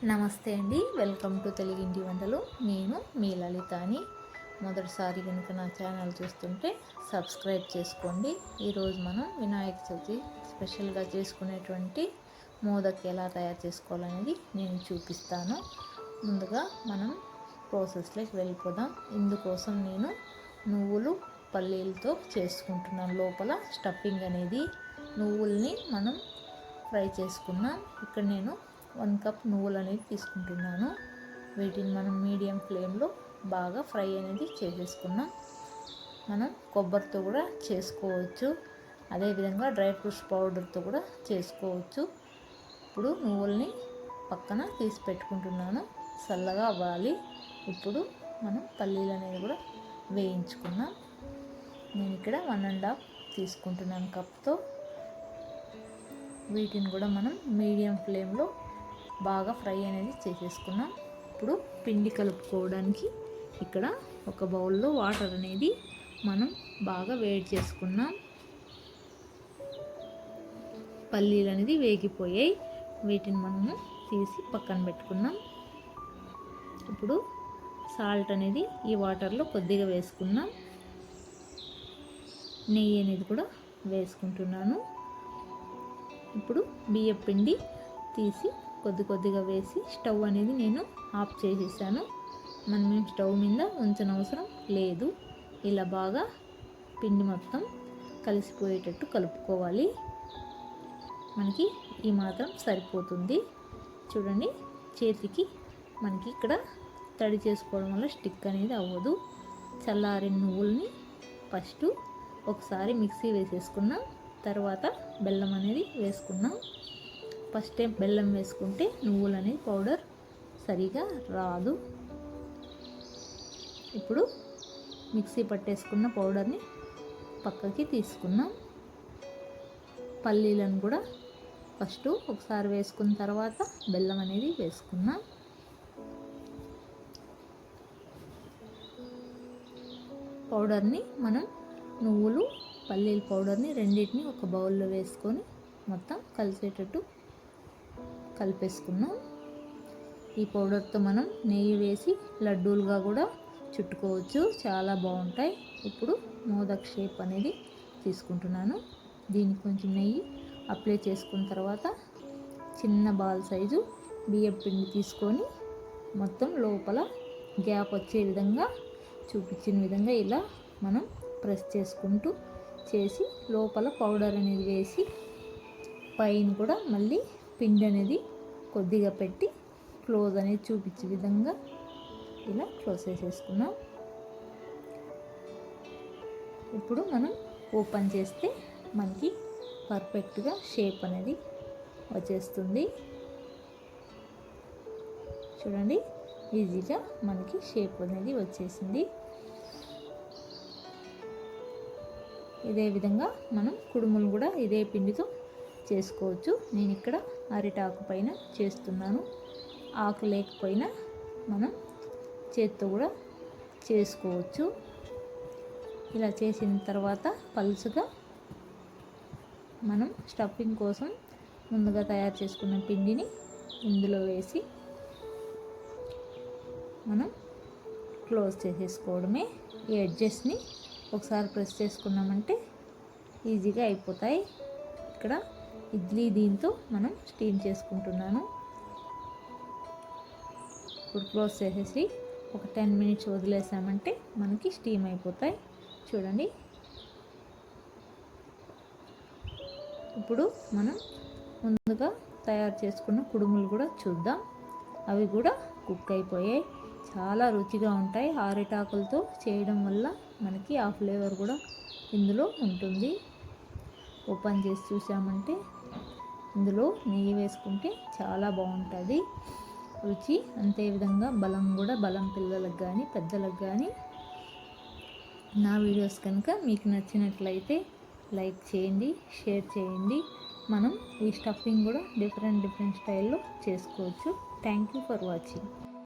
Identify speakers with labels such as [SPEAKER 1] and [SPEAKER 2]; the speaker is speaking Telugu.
[SPEAKER 1] నమస్తే అండి, వెల్కమ్ టు తెలుగింటి వంటలు. నేను మీ లలితాని. మొదటిసారి కనుక నా ఛానల్ చూస్తుంటే సబ్స్క్రైబ్ చేసుకోండి. ఈరోజు మనం వినాయక చవితి స్పెషల్గా చేసుకునేటువంటి మోదక్ ఎలా తయారు చేసుకోవాలనేది నేను చూపిస్తాను. ముందుగా మనం ప్రాసెస్లోకి వెళ్ళిపోదాం. ఇందుకోసం నేను నువ్వులు పల్లీలతో చేసుకుంటున్నాను. లోపల స్టఫింగ్ అనేది నువ్వుల్ని మనం ఫ్రై చేసుకున్నాం. ఇక్కడ నేను 1 కప్ నువ్వులు అనేది తీసుకుంటున్నాను. వీటిని మనం మీడియం ఫ్లేమ్లో బాగా ఫ్రై అనేది చేసేసుకున్నాం. మనం కొబ్బరితో కూడా చేసుకోవచ్చు, అదేవిధంగా డ్రై ఫ్రూట్స్ పౌడర్తో కూడా చేసుకోవచ్చు. ఇప్పుడు నువ్వుల్ని పక్కన తీసి పెట్టుకుంటున్నాను, చల్లగా అవ్వాలి. ఇప్పుడు మనం పల్లీలు అనేది కూడా వేయించుకున్నాం. నేను ఇక్కడ 1.5 తీసుకుంటున్నాను కప్తో. వీటిని కూడా మనం మీడియం ఫ్లేమ్లో బాగా ఫ్రై అనేది చేసేసుకున్నాం. ఇప్పుడు పిండి కలుపుకోవడానికి ఇక్కడ ఒక బౌల్లో వాటర్ అనేది మనం బాగా వేడి చేసుకున్నాం. పల్లీలు అనేది వేగిపోయాయి, వీటిని మనము తీసి పక్కన పెట్టుకున్నాం. ఇప్పుడు సాల్ట్ అనేది ఈ వాటర్లో కొద్దిగా వేసుకున్నాం. నెయ్యి అనేది కూడా వేసుకుంటున్నాను. ఇప్పుడు బియ్యం పిండి తీసి కొద్దిగా వేసి స్టవ్ అనేది నేను ఆఫ్ చేసేసాను. మనం స్టవ్ మీద ఉంచనవసరం లేదు. ఇలా బాగా పిండి మొత్తం కలిసిపోయేటట్టు కలుపుకోవాలి. మనకి ఈ మాత్రం సరిపోతుంది. చూడండి, చేతికి మనకి ఇక్కడ తడి చేసుకోవడం వల్ల స్టిక్ అనేది అవ్వదు. చల్లారిన నువ్వుల్ని ఫస్ట్ ఒకసారి మిక్సీ వేసేసుకున్నాం. తర్వాత బెల్లం అనేది వేసుకున్నాం. ఫస్ట్ టైం బెల్లం వేసుకుంటే నువ్వులు అనేది పౌడర్ సరిగా రాదు. ఇప్పుడు మిక్సీ పట్టేసుకున్న పౌడర్ని పక్కకి తీసుకున్నాం. పల్లీలను కూడా ఫస్ట్ ఒకసారి వేసుకున్న తర్వాత బెల్లం అనేది వేసుకున్నాం. పౌడర్ని మనం నువ్వులు పల్లీల పౌడర్ని రెండింటిని ఒక బౌల్లో వేసుకొని మొత్తం కలిసేటట్టు కలిపేసుకున్నాం. ఈ పౌడర్తో మనం నెయ్యి వేసి లడ్డూలుగా కూడా చుట్టుకోవచ్చు, చాలా బాగుంటాయి. ఇప్పుడు మోదక్ షేప్ అనేది తీసుకుంటున్నాను. దీనికి కొంచెం నెయ్యి అప్లై చేసుకున్న తర్వాత చిన్న బాల్ సైజు బియ్యం పిండి తీసుకొని మొత్తం లోపల గ్యాప్ వచ్చే విధంగా చూపించిన విధంగా ఇలా మనం ప్రెస్ చేసుకుంటూ చేసి లోపల పౌడర్ అనేది వేసి పైన కూడా మళ్ళీ పిండి అనేది కొద్దిగా పెట్టి క్లోజ్ అనేది చూపించే విధంగా ఇలా క్లోజ్ చేసేసుకున్నాం. ఇప్పుడు మనం ఓపెన్ చేస్తే మనకి పర్ఫెక్ట్గా షేప్ అనేది వచ్చేస్తుంది. చూడండి, ఈజీగా మనకి షేప్ అనేది వచ్చేసింది. ఇదే విధంగా మనం కుడుములు కూడా ఇదే పిండితో చేసుకోవచ్చు. నేను ఇక్కడ అరిటాకు పైన చేస్తున్నాను. ఆకు లేకపోయినా మనం చేత్తో కూడా చేసుకోవచ్చు. ఇలా చేసిన తర్వాత పలుచగా మనం స్టఫింగ్ కోసం ముందుగా తయారు చేసుకున్న పిండిని ఇందులో వేసి మనం క్లోజ్ చేసేసుకోవడమే. ఈ ఎడ్జెస్ని ఒకసారి ప్రెస్ చేసుకున్నామంటే ఈజీగా అయిపోతాయి. ఇక్కడ ఇడ్లీ దీంతో మనం స్టీమ్ చేసుకుంటున్నాను. ఇప్పుడు క్లోజ్ చేసేసి ఒక 10 మినిట్స్ వదిలేసామంటే మనకి స్టీమ్ అయిపోతాయి. చూడండి, ఇప్పుడు మనం ముందుగా తయారు చేసుకున్న కుడుములు కూడా చూద్దాం. అవి కూడా కుక్ అయిపోయాయి, చాలా రుచిగా ఉంటాయి. అరిటాకులతో చేయడం వల్ల మనకి ఆ ఫ్లేవర్ కూడా ఇందులో ఉంటుంది. ఓపెన్ చేసి చూసామంటే ఇందులో నెయ్యి వేసుకుంటే చాలా బాగుంటుంది రుచి. అంతేవిధంగా బలం పిల్లలకు కానీ పెద్దలకు కానీ. నా వీడియోస్ కనుక మీకు నచ్చినట్లయితే లైక్ చేయండి, షేర్ చేయండి. మనం ఈ స్టఫింగ్ కూడా డిఫరెంట్ స్టైల్లో చేసుకోవచ్చు. Thank you for watching.